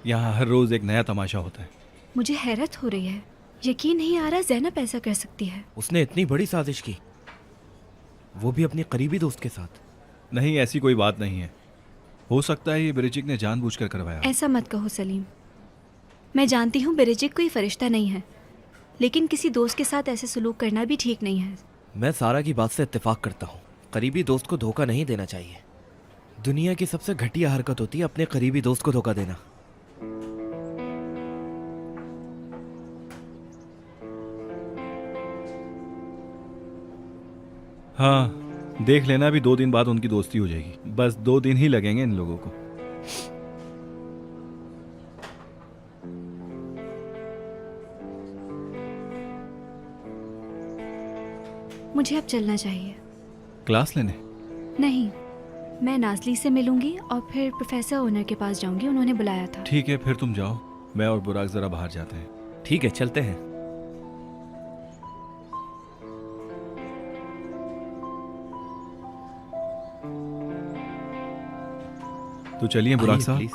यहाँ हर रोज एक नया तमाशा होता है। मुझे हैरत हो रही है, यकीन नहीं आ रहा ज़ैनब ऐसा कर सकती है। उसने इतनी बड़ी साजिश की, वो भी अपने करीबी दोस्त के साथ। नहीं, ऐसी कोई बात नहीं है। हो सकता है ये बिरिजिक ने जानबूझकर करवाया। ऐसा मत कहो सलीम। मैं जानती हूँ बिरिजिक कोई फरिश्ता नहीं है, लेकिन किसी दोस्त के साथ ऐसे सलूक करना भी ठीक नहीं है। मैं सारा की बात से इत्तेफाक करता हूँ। करीबी दोस्त को धोखा नहीं देना चाहिए। दुनिया की सबसे घटिया हरकत होती है अपने करीबी दोस्त को धोखा देना। हाँ, देख लेना, भी 2 दिन बाद उनकी दोस्ती हो जाएगी। बस 2 दिन ही लगेंगे इन लोगों को। मुझे अब चलना चाहिए। क्लास लेने? नहीं, मैं नाजली से मिलूंगी और फिर प्रोफेसर ओनर के पास जाऊंगी, उन्होंने बुलाया था। ठीक है, फिर तुम जाओ, मैं और बुराक जरा बाहर जाते हैं। ठीक है, चलते हैं। तो चलिए बुराक आइए, साहब। प्लीज।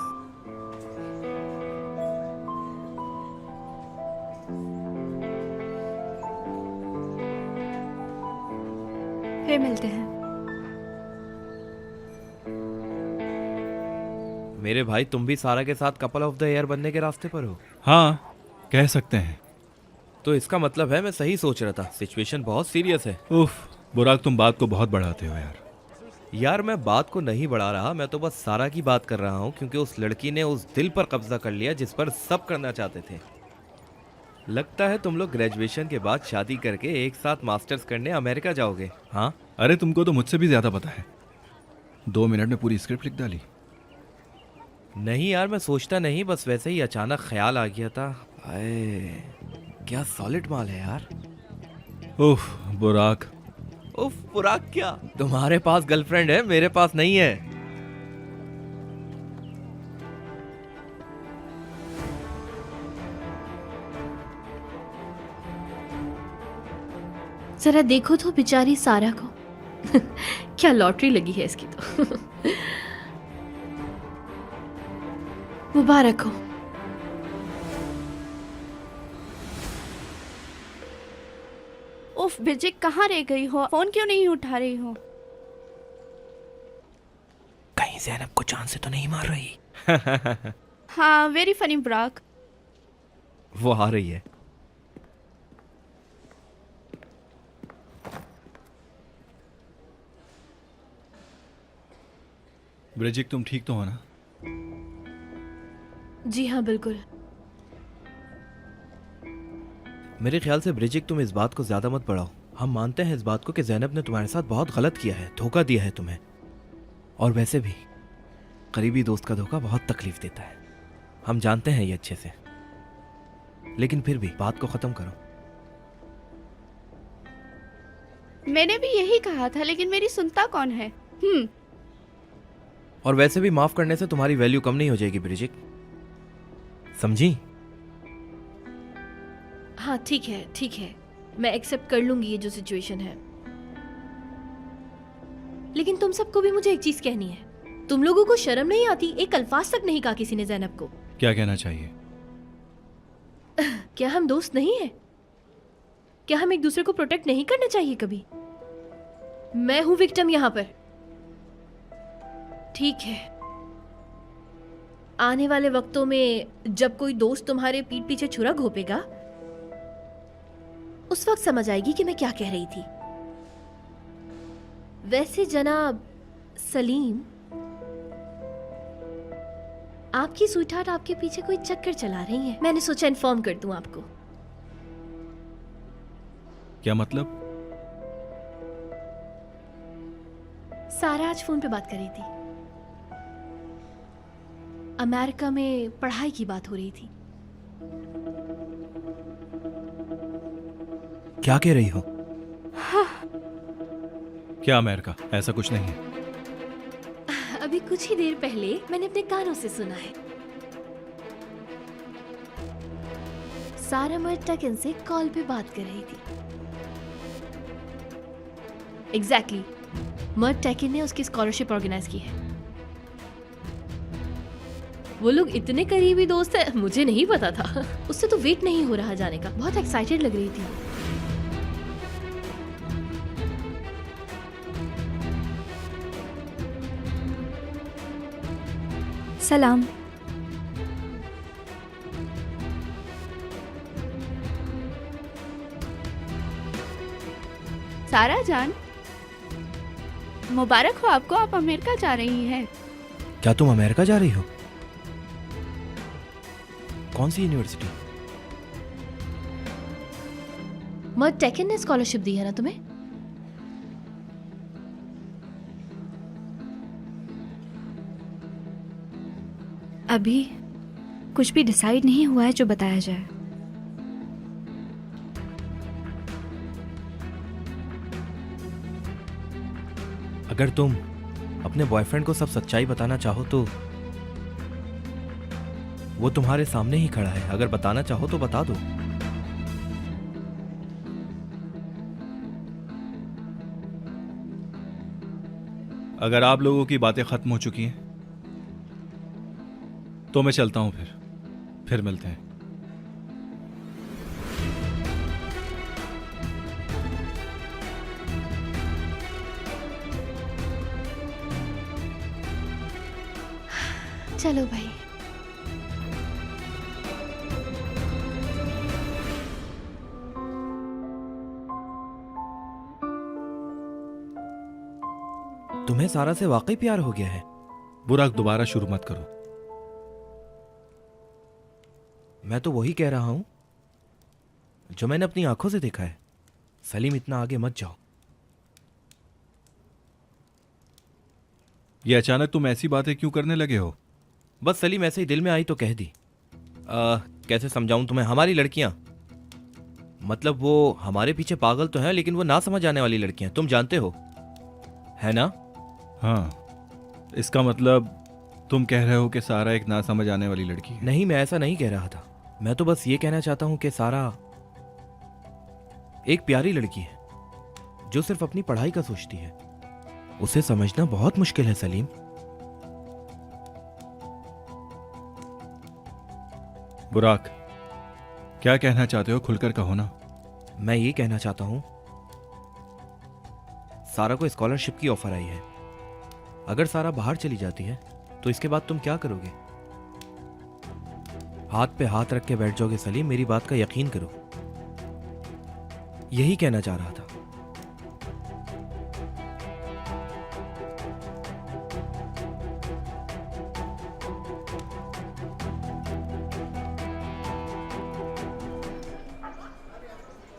फिर मिलते हैं। मेरे भाई, तुम भी सारा के साथ कपल ऑफ द ईयर बनने के रास्ते पर हो। हाँ, कह सकते हैं। तो इसका मतलब है मैं सही सोच रहा था। सिचुएशन बहुत सीरियस है। उफ, बुराक तुम बात को बहुत बढ़ाते हो यार। यार, मैं बात को नहीं बढ़ा रहा, मैं तो बस सारा की बात कर रहा हूँ, क्योंकि उस लड़की ने उस दिल पर कब्जा कर लिया जिस पर सब करना चाहते थे। लगता है तुम लोग ग्रेजुएशन के बाद शादी करके एक साथ मास्टर्स करने अमेरिका जाओगे। हाँ, अरे तुमको तो मुझसे भी ज्यादा पता है। 2 मिनट में पूरी स्क्रिप्ट लिख डाली। नहीं यार, मैं सोचता नहीं, बस वैसे ही अचानक ख्याल आ गया था। आए, क्या सॉलिड माल है यार। उफ बुराक। उफ बुराक क्या? तुम्हारे पास गर्लफ्रेंड है, मेरे पास नहीं है। जरा देखो तो बेचारी सारा को क्या लॉटरी लगी है इसकी तो। मुबारक हो। उफ बिरजिक, कहाँ रह गई हो? फोन क्यों नहीं उठा रही हो? कहीं ज़ैनब को जान से तो नहीं मार रही? हाँ, वेरी फनी बुराक। वो आ रही है। ब्रिजिक, तुम ठीक तो हो ना? जी हाँ, बिल्कुल। मेरे ख्याल से ब्रिजिक, तुम इस बात को ज्यादा मत बढ़ाओ। हम मानते हैं इस बात को कि ज़ैनब ने तुम्हारे साथ बहुत गलत किया है, धोखा दिया है तुम्हें। और वैसे भी करीबी दोस्त का धोखा बहुत तकलीफ देता है। हम जानते हैं ये अच्छे से, लेकिन फिर भी बात को खत्म करो। मैंने भी यही कहा था, लेकिन मेरी सुनता कौन है? और वैसे भी माफ करने से तुम्हारी वैल्यू कम नहीं हो जाएगी ब्रिजिक, समझी? हाँ ठीक है, ठीक है, मैं एक्सेप्ट कर लूंगी ये जो सिचुएशन है। लेकिन तुम सबको भी मुझे एक चीज कहनी है। तुम लोगों को शर्म नहीं आती? एक अल्फाज तक नहीं कहा किसी ने ज़ैनब को। क्या कहना चाहिए? क्या हम दोस्त नहीं हैं? क्या हम एक दूसरे को प्रोटेक्ट नहीं करना चाहिए कभी? मैं हूं विक्टिम यहां पर। ठीक है, आने वाले वक्तों में जब कोई दोस्त तुम्हारे पीठ पीछे छुरा घोपेगा, उस वक्त समझ आएगी कि मैं क्या कह रही थी। वैसे जनाब सलीम, आपकी स्वीटहार्ट आपके पीछे कोई चक्कर चला रही है। मैंने सोचा इन्फॉर्म कर दूं आपको। क्या मतलब? सारा आज फोन पे बात कर रही थी। अमेरिका में पढ़ाई की बात हो रही थी। क्या कह रही हो? क्या अमेरिका? ऐसा कुछ नहीं है। अभी कुछ ही देर पहले मैंने अपने कानों से सुना है। सारा मर्टकिन से कॉल पे बात कर रही थी। एग्जैक्टली, मर्टकिन ने उसकी स्कॉलरशिप ऑर्गेनाइज की है। वो लोग इतने करीबी दोस्त हैं, मुझे नहीं पता था। उससे तो वेट नहीं हो रहा जाने का, बहुत एक्साइटेड लग रही थी। सलाम। सारा जान, मुबारक हो आपको, आप अमेरिका जा रही हैं। क्या तुम अमेरिका जा रही हो? कौन सी यूनिवर्सिटी? मर्ड टेकन ने स्कॉलरशिप दी है ना तुम्हें? अभी कुछ भी डिसाइड नहीं हुआ है जो बताया जाए। अगर तुम अपने बॉयफ्रेंड को सब सच्चाई बताना चाहो तो वो तुम्हारे सामने ही खड़ा है। अगर बताना चाहो तो बता दो। अगर आप लोगों की बातें खत्म हो चुकी हैं तो मैं चलता हूं, फिर मिलते हैं। चलो भाई। तुम्हें सारा से वाकई प्यार हो गया है? बुराक, दोबारा शुरू मत करो। मैं तो वही कह रहा हूं जो मैंने अपनी आंखों से देखा है। सलीम, इतना आगे मत जाओ। ये अचानक तुम ऐसी बातें क्यों करने लगे हो? बस सलीम, ऐसे ही दिल में आई तो कह दी। कैसे समझाऊं तुम्हें? हमारी लड़कियां, मतलब वो हमारे पीछे पागल तो हैं, लेकिन वो ना समझ आने वाली लड़कियां, तुम जानते हो, है ना? हाँ, इसका मतलब तुम कह रहे हो कि सारा एक ना समझ आने वाली लड़की है? नहीं, मैं ऐसा नहीं कह रहा था। मैं तो बस ये कहना चाहता हूं कि सारा एक प्यारी लड़की है जो सिर्फ अपनी पढ़ाई का सोचती है। उसे समझना बहुत मुश्किल है सलीम। बुराक, क्या कहना चाहते हो? खुलकर कहो ना। मैं ये कहना चाहता हूं, सारा को स्कॉलरशिप की ऑफर आई है। अगर सारा बाहर चली जाती है तो इसके बाद तुम क्या करोगे? हाथ पे हाथ रख के बैठ जाओगे सलीम, मेरी बात का यकीन करो। यही कहना चाह रहा था।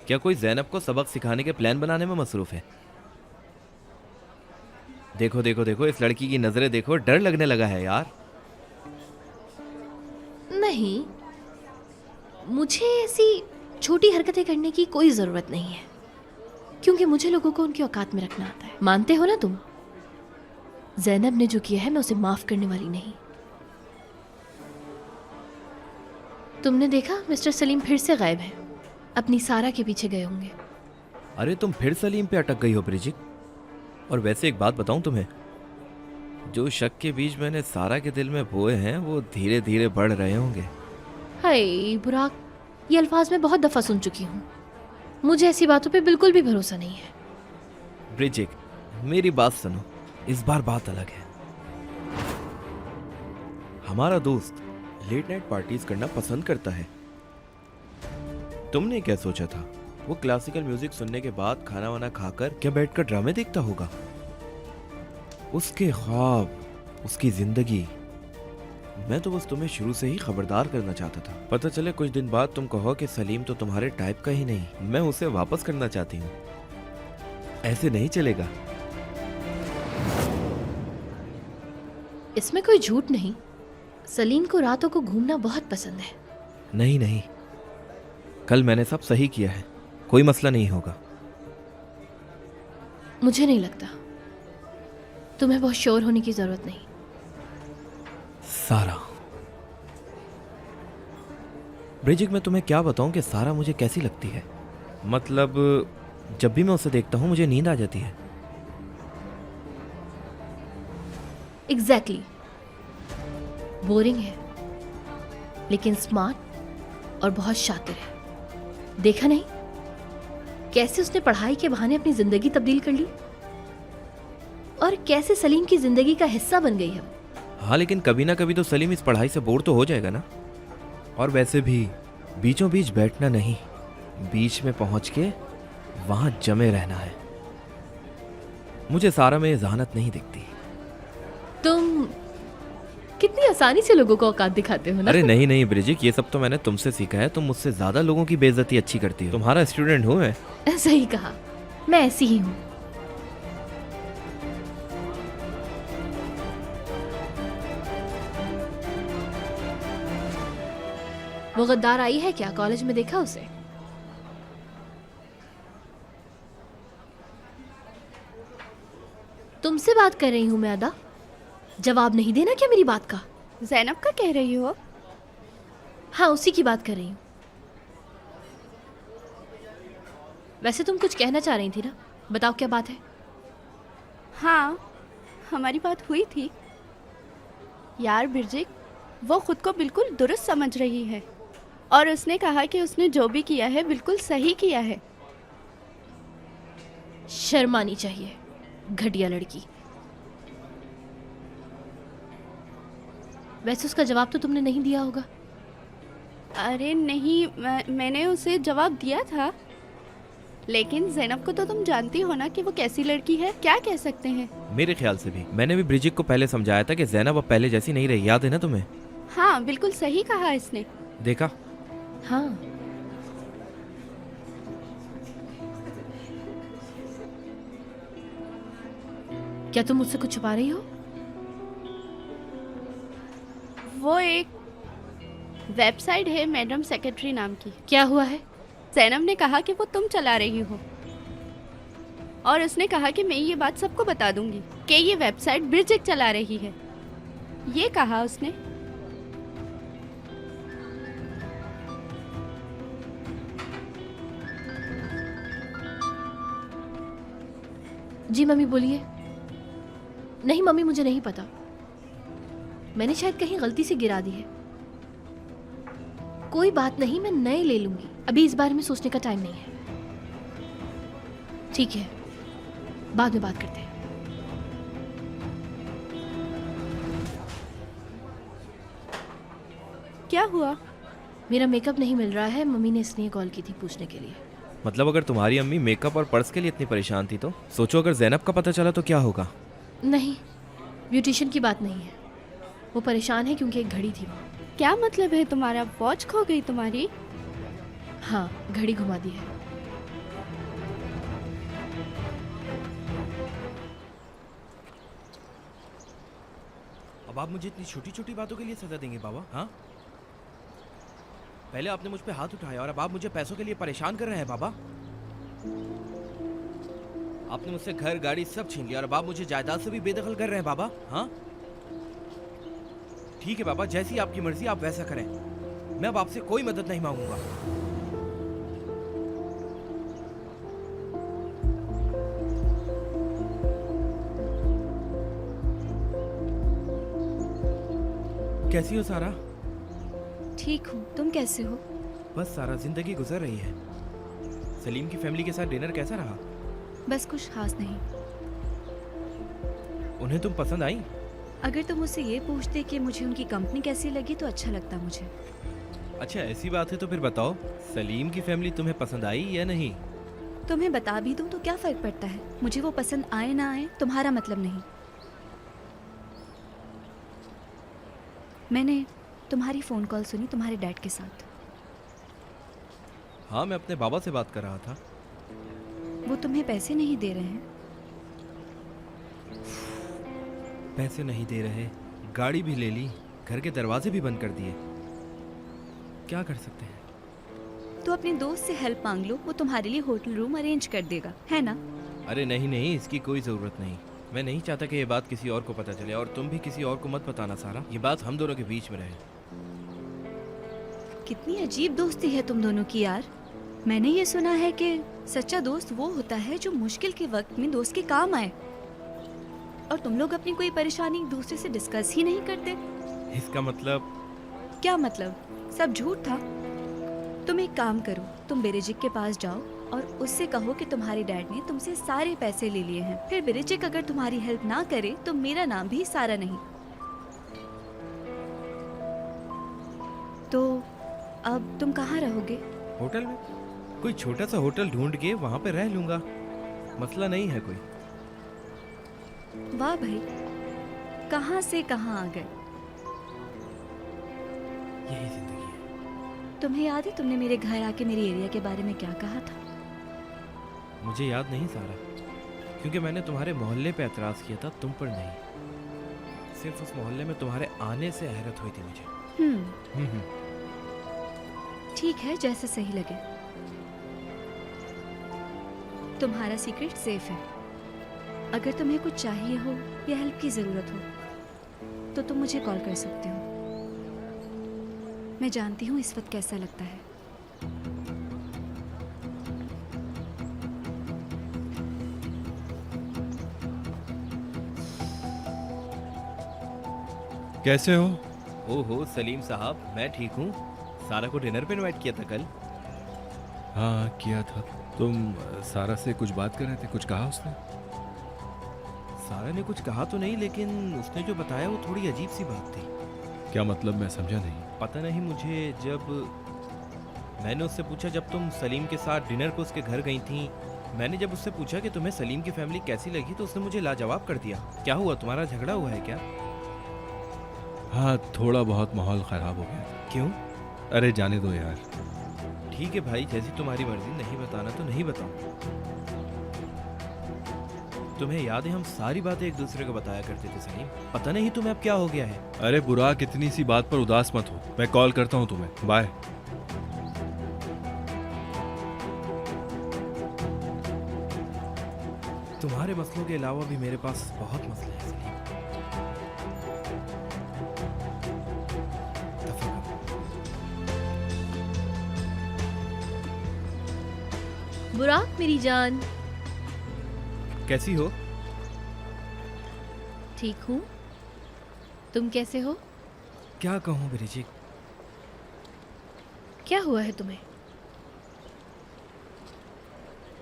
क्या कोई ज़ैनब को सबक सिखाने के प्लान बनाने में मसरूफ है? देखो देखो देखो, इस लड़की की नजरें देखो, डर लगने लगा है यार। नहीं, मुझे ऐसी छोटी हरकतें करने की कोई जरूरत नहीं है, क्योंकि मुझे लोगों को उनकी औकात में रखना आता है। मानते हो ना तुम? ज़ैनब ने जो किया है मैं उसे माफ करने वाली नहीं। तुमने देखा मिस्टर सलीम फिर से गायब है, अपनी सारा के पीछे गए होंगे। अरे तुम फिर सलीम पे अटक गई हो ब्रिजिक। और वैसे एक बात बताऊं तुम्हें, जो शक के बीज मैंने सारा के दिल में बोए हैं वो धीरे धीरे बढ़ रहे होंगे। हाय बुराक, ये अल्फाज मैं बहुत दफा सुन चुकी हूँ। मुझे ऐसी बातों पे बिल्कुल भी भरोसा नहीं है। ब्रिजिक, मेरी बात सुनो, इस बार बात अलग है। हमारा दोस्त लेट नाइट पार्टीज करना पसंद करता है। तुमने क्या सोचा था? वो क्लासिकल म्यूजिक सुनने के बाद खाना वाना खाकर क्या बैठकर ड्रामे देखता होगा? उसके ख्वाब, उसकी जिंदगी। मैं तो बस तुम्हें शुरू से ही खबरदार करना चाहता था। पता चले कुछ दिन बाद तुम कहो कि सलीम तो तुम्हारे टाइप का ही नहीं, मैं उसे वापस करना चाहती हूँ। ऐसे नहीं चलेगा। इसमें कोई झूठ नहीं, सलीम को रातों को घूमना बहुत पसंद है। नहीं नहीं, कल मैंने सब सही किया है, कोई मसला नहीं होगा। मुझे नहीं लगता, तुम्हें बहुत श्योर होने की जरूरत नहीं। सारा, ब्रिजिक, मैं तुम्हें क्या बताऊं कि सारा मुझे कैसी लगती है। मतलब जब भी मैं उसे देखता हूं मुझे नींद आ जाती है। एग्जैक्टली, बोरिंग है। लेकिन स्मार्ट और बहुत शातिर है। देखा नहीं कैसे उसने पढ़ाई के बहाने अपनी जिंदगी तब्दील कर ली, और कैसे सलीम की जिंदगी का हिस्सा बन गई है। हाँ, लेकिन कभी ना कभी तो सलीम इस पढ़ाई से बोर तो हो जाएगा ना। और वैसे भी बीचों बीच बैठना नहीं, बीच में पहुंच के वहां जमे रहना है। मुझे सारा में जहानत नहीं दिखती। तुम कितनी आसानी से लोगों को औकात दिखाते हो ना। अरे नहीं नहीं ब्रिजिक, ये सब तो मैंने तुमसे सीखा है। तुम मुझसे ज्यादा लोगों की बेइज्जती अच्छी करती हो। तुम्हारा स्टूडेंट हूँ मैं। सही कहा, मैं ऐसी ही हूँ। वो गद्दार आई है क्या? कॉलेज में देखा उसे? तुमसे बात कर रही हूँ मैं अदा, जवाब नहीं देना क्या मेरी बात का? जैनब का कह रही हो? हाँ, उसी की बात कर रही हूँ। वैसे तुम कुछ कहना चाह रही थी ना, बताओ क्या बात है? हाँ, हमारी बात हुई थी। यार बिरजिक, वो खुद को बिल्कुल दुरुस्त समझ रही है और उसने कहा कि उसने जो भी किया है बिल्कुल सही किया है। शर्म आनी चाहिए, घटिया लड़की। वैसे उसका जवाब तो तुमने नहीं दिया होगा। अरे नहीं, मैंने उसे जवाब दिया था, लेकिन जैनब को तो तुम जानती हो ना कि वो कैसी लड़की है। क्या कह सकते हैं। मेरे ख्याल से भी मैंने भी ब्रिजिक को पहले समझाया था कि जैनब अब पहले जैसी नहीं रही। याद है ना तुम्हें? हाँ, बिल्कुल सही कहा इसने। देखा? हाँ, क्या तुम मुझसे कुछ छुपा रही हो? वो एक वेबसाइट है मैडम सेक्रेटरी नाम की। क्या हुआ है? जैनब ने कहा कि वो तुम चला रही हो और उसने कहा कि मैं ये बात सबको बता दूंगी कि ये वेबसाइट ब्रिजिक चला रही है। ये कहा उसने। जी मम्मी बोलिए। नहीं मम्मी, मुझे नहीं पता, मैंने शायद कहीं गलती से गिरा दी है। कोई बात नहीं, मैं नए ले लूंगी, अभी इस बारे में सोचने का टाइम नहीं है। ठीक है, बाद में बात करते हैं। क्या हुआ? मेरा मेकअप नहीं मिल रहा है, मम्मी ने इसलिए कॉल की थी पूछने के लिए। मतलब अगर तुम्हारी अम्मी मेकअप और पर्स के लिए इतनी परेशान थी तो सोचो अगर जैनब का पता चला तो क्या होगा। नहीं, ब्यूटिशियन की बात नहीं है, वो परेशान है क्योंकि एक घड़ी थी वहाँ। क्या मतलब है तुम्हारा? वॉच खो गई तुम्हारी? हाँ, घड़ी घुमा दी है। अब आप मुझे इतनी छोटी छोटी बातों के लिए सजा देंगे बाबा? हाँ, पहले आपने मुझ पे हाथ उठाया और अब आप मुझे पैसों के लिए परेशान कर रहे हैं बाबा। आपने मुझसे घर गाड़ी सब छीन लिया और अब आप मुझे जायदाद से भी बेदखल कर रहे हैं बाबा। हाँ ठीक है बाबा, जैसी आपकी मर्जी आप वैसा करें। मैं अब आपसे कोई मदद नहीं मांगूंगा। कैसी हो सारा? ठीक हूँ, तुम कैसे हो? बस सारा, जिंदगी गुजर रही है। सलीम की फैमिली के साथ डिनर कैसा रहा? बस कुछ खास नहीं। उन्हें तुम पसंद आई? अगर तुम मुझसे ये पूछते कि मुझे उनकी कंपनी कैसी लगी तो अच्छा लगता मुझे। अच्छा ऐसी बात है तो फिर बताओ, सलीम की फैमिली तुम्हें पसंद आई या नहीं? तुम्हें बता भी दूं तो क्या फर्क पड़ता है? मुझे वो पसंद आए ना आए तुम्हारा मतलब नहीं। मैंने तुम्हारी फ़ोन कॉल सुनी तुम्हारे डैड के साथ। हाँ, मैं अपने बाबा से बात कर रहा था। वो तुम्हें पैसे नहीं दे रहे हैं? पैसे नहीं दे रहे, गाड़ी भी ले ली, घर के दरवाजे भी बंद कर दिए। क्या कर सकते हैं? तो अपने दोस्त से हेल्प मांग लो, वो तुम्हारे लिए होटल रूम अरेंज कर देगा, है ना? अरे नहीं नहीं, इसकी कोई ज़रूरत नहीं। मैं नहीं चाहता कि ये बात किसी और को पता चले, और तुम भी किसी और को मत बताना सारा। ये बात हम दोनों के बीच में रहे। कितनी अजीब दोस्ती है तुम दोनों की यार। मैंने ये सुना है कि सच्चा दोस्त वो होता है जो मुश्किल के वक्त में दोस्त के काम आए, और तुम लोग अपनी कोई परेशानी एक दूसरे से डिस्कस ही नहीं करते। इसका मतलब क्या मतलब? सब झूठ था? तुम एक काम करो, तुम बेरेजिक के पास जाओ और उससे कहो कि तुम्हारे डैड ने तुमसे सारे पैसे ले लिए हैं। फिर बेरेजिक अगर तुम्हारी हेल्प ना करे तो मेरा नाम भी सारा नहीं। तो अब तुम कहाँ रहोगे? होटल में कोई छोटा सा होटल ढूंढ के वहां पे रह लूंगा, मसला नहीं है कोई। वाह भाई, कहाँ से कहाँ आ गए। यही जिंदगी है। तुम्हें याद है तुमने मेरे घर आके मेरे एरिया के बारे में क्या कहा था? मुझे याद नहीं सारा, क्योंकि मैंने तुम्हारे मोहल्ले पे एतराज किया था, तुम पर नहीं। सिर्फ उस मोहल्ले में तुम्हारे आने से हैरत हुई थी मुझे। हम्म, ठीक है, जैसे सही लगे। तुम्हारा सीक्रेट सेफ है। अगर तुम्हें कुछ चाहिए हो या हेल्प की ज़रूरत हो तो तुम मुझे कॉल कर सकते हो। मैं जानती हूँ इस वक्त कैसा लगता है। कैसे हो? ओहो सलीम साहब, मैं ठीक हूँ। सारा को डिनर पे इनवाइट किया था कल। हाँ किया था। तुम सारा से कुछ बात कर रहे थे, कुछ कहा उसने? सारा ने कुछ कहा तो नहीं, लेकिन उसने जो बताया वो थोड़ी अजीब सी बात थी। क्या मतलब? मैं समझा नहीं। पता नहीं मुझे। जब मैंने उससे पूछा, जब तुम सलीम के साथ डिनर को उसके घर गई थी, मैंने जब उससे पूछा कि तुम्हें सलीम की फैमिली कैसी लगी, तो उसने मुझे लाजवाब कर दिया। क्या हुआ, तुम्हारा झगड़ा हुआ है क्या? हाँ, थोड़ा बहुत माहौल ख़राब हो गया था। क्यों? अरे जाने दो यार। ठीक है भाई, जैसी तुम्हारी मर्जी। नहीं बताना तो नहीं बताऊं। तुम्हें याद है हम सारी बातें एक दूसरे को बताया करते थे सलीम। पता नहीं तुम्हें अब क्या हो गया है। अरे बुराक, इतनी सी बात पर उदास मत हो। मैं कॉल करता हूँ तुम्हें। बाय। तुम्हारे मसलों के अलावा भी मेरे पास बहुत मसले हैं सलीम। दफा करो। बुराक मेरी जान, कैसी हो? ठीक हूँ। तुम कैसे हो? क्या कहूँ ब्रिजिक, क्या हुआ है तुम्हें?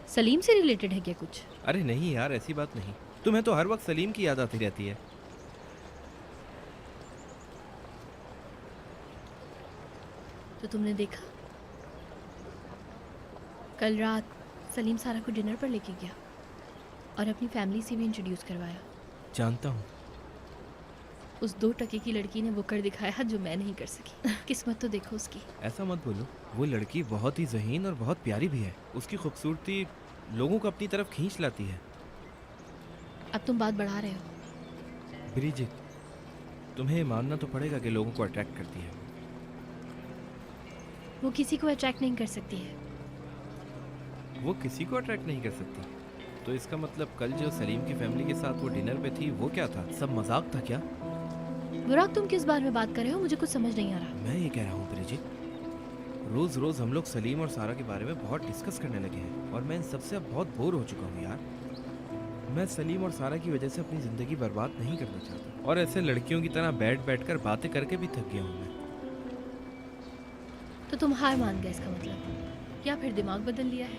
सलीम से रिलेटेड है क्या कुछ? अरे नहीं यार, ऐसी बात नहीं। तुम्हें तो हर वक्त सलीम की याद आती रहती है। तो तुमने देखा, कल रात सलीम सारा को डिनर पर लेके गया और अपनी फैमिली से भी इंट्रोड्यूस करवाया। जानता हूँ। उस 2 टके की लड़की ने वो कर दिखाया जो मैं नहीं कर सकी। किस्मत तो देखो उसकी। ऐसा मत बोलो, वो लड़की बहुत ही ज़हीन और बहुत प्यारी भी है। उसकी खूबसूरती लोगों को अपनी तरफ खींच लाती है। अब तुम बात बढ़ा रहे हो। ब्रिजिक, तुम्हें मानना तो पड़ेगा कि लोगों को अट्रैक्ट करती है। वो किसी को अट्रैक्ट नहीं कर सकती है। वो किसी को अट्रैक्ट नहीं कर सकती? तो इसका मतलब कल जो सलीम की फैमिली के साथ वो डिनर पे थी, वो क्या था? सब मजाक था क्या? बुराक, तुम किस बारे में बात कर रहे हो? मुझे कुछ समझ नहीं आ रहा। मैं ये कह रहा हूँ ब्रिजिक, रोज़ रोज़ हम लोग सलीम और सारा के बारे में बहुत डिस्कस करने लगे हैं और मैं इन सबसे अब बहुत बोर हो चुका हूँ यार। मैं सलीम और सारा की वजह से अपनी ज़िंदगी बर्बाद नहीं करना चाहता, और ऐसे लड़कियों की तरह बैठ कर बातें करके भी थक गया हूँ मैं। तो तुम हार मान गए इसका मतलब, या फिर दिमाग बदल लिया है?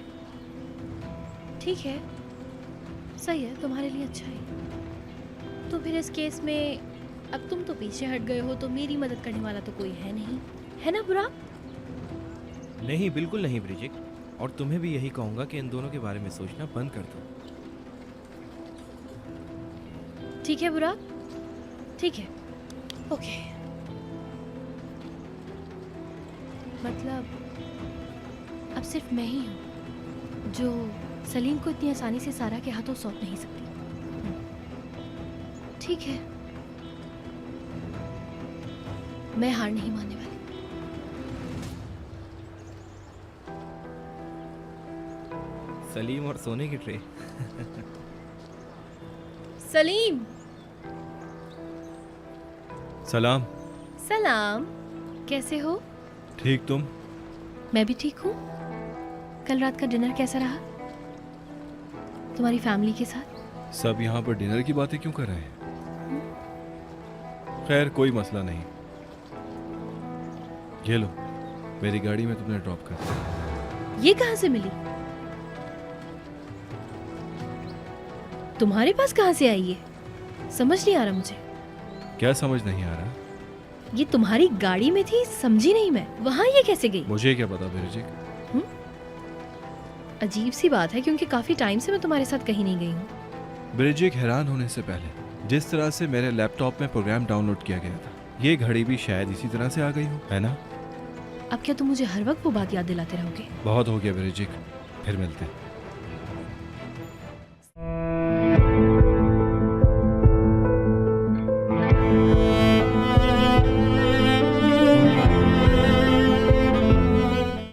ठीक है, सही है, तुम्हारे लिए अच्छा है। तो फिर इस केस में अब तुम तो पीछे हट गए हो, तो मेरी मदद करने वाला तो कोई है नहीं, है ना बुराक? नहीं, बिल्कुल नहीं ब्रिजिक, और तुम्हें भी यही कहूँगा कि इन दोनों के बारे में सोचना बंद कर दो। ठीक है बुराक, ठीक है, ओके। मतलब अब सिर्फ मैं ही हूँ जो सलीम को इतनी आसानी से सारा के हाथों सौंप नहीं सकती। ठीक है, मैं हार नहीं मानने वाली। सलीम और सोने की ट्रे। सलीम, सलाम। सलाम, कैसे हो? ठीक, तुम? मैं भी ठीक हूँ। कल रात का डिनर कैसा रहा तुम्हारी फैमिली के साथ? सब यहाँ पर डिनर की बातें क्यों कर रहे हैं? खैर, कोई मसला नहीं। ये लो, मेरी गाड़ी में तुमने ड्रॉप कर दिया। ये कहाँ से मिली? तुम्हारे पास कहाँ से आई ये? समझ नहीं आ रहा मुझे। क्या समझ नहीं आ रहा? ये तुम्हारी गाड़ी में थी, समझी नहीं मैं। वहाँ ये कैसे गई? मुझे क्या पता ब्रिजिक। अजीब सी बात है, क्योंकि काफी टाइम से मैं तुम्हारे साथ कहीं नहीं गई हूँ। ब्रिजिक, हैरान होने से पहले जिस तरह से मेरे लैपटॉप में प्रोग्राम डाउनलोड किया गया था, ये घड़ी भी शायद इसी तरह से आ गई हो, है ना? अब क्या तुम मुझे हर वक्त वो बात याद दिलाते रहोगे? बहुत हो गया ब्रिजिक, फिर मिलते हैं।